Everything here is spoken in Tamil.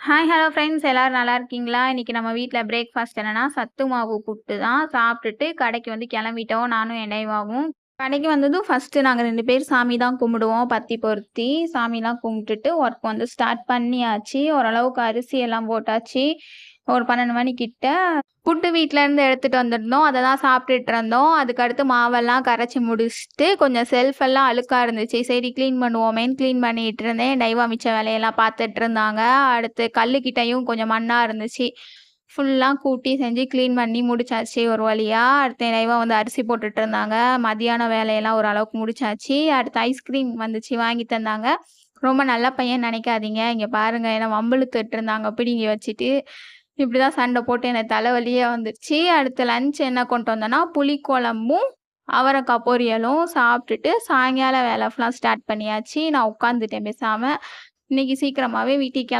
ஹாய் ஹலோ ஃப்ரெண்ட்ஸ் எல்லாரும் நல்லா இருக்கீங்களா? இன்னைக்கு நம்ம வீட்ல பிரேக்ஃபாஸ்ட் என்னன்னா, சத்து மாவு புட்டு தான். சாப்பிட்டுட்டு கடைக்கு வந்து கிளம்பிட்டோம். நானும் என் நைவாவும். கடைக்கு வந்ததும் ஃபர்ஸ்ட்டு நாங்க 2 பேர் சாமி தான் கும்பிடுவோம். பத்தி பொருத்தி சாமிலாம் கும்பிட்டுட்டு ஒர்க் வந்து ஸ்டார்ட் பண்ணியாச்சு. ஓரளவுக்கு அரிசி எல்லாம் போட்டாச்சு. ஒரு 12 மணி கிட்ட. புட்டு வீட்லருந்து எடுத்துட்டு வந்திருந்தோம். அத தான் சாப்பிட்டுட்டு இருந்தோம். அதுக்கடுத்து மாவெல்லாம் கரைச்சு முடிச்சுட்டு, கொஞ்சம் செல்ஃப் எல்லாம் அழுக்கா இருந்துச்சு. சரி கிளீன் பண்ணுவோமேன்னு கிளீன் பண்ணிட்டு இருந்தேன். டைவா மிச்ச வேலையெல்லாம் பார்த்துட்டு இருந்தாங்க. அடுத்து கல்லுக்கிட்டயும் கொஞ்சம் மண்ணா இருந்துச்சு. ஃபுல்லா கூட்டி செஞ்சு கிளீன் பண்ணி முடிச்சாச்சு ஒரு வழியா. அடுத்து டைவா வந்து அரிசி போட்டுட்டு இருந்தாங்க. மதியான வேலையெல்லாம் ஓரளவுக்கு முடிச்சாச்சு. அடுத்து ஐஸ்கிரீம் வந்துச்சு வாங்கி தந்தாங்க. ரொம்ப நல்ல பையன்னு நெனைக்காதீங்க. இங்க பாருங்க என்ன வம்பிழுத்துட்டு இருந்தாங்க பிடுங்கி வச்சுட்டு. இப்படிதான் சண்டை போட்டு எனக்கு தலைவலியே வந்துருச்சு. அடுத்து லஞ்ச் என்ன கொண்டு வந்தேன்னா, புளிக்குழம்பும், அவரைக்காய் பொரியலும் சாப்பிட்டுட்டு சாயங்கால வேலை ஃபுல்லா ஸ்டார்ட் பண்ணியாச்சு. நான் உட்காந்துட்டேன் பேசாம. இன்னைக்கு சீக்கிரமாவே வீட்டுக்கு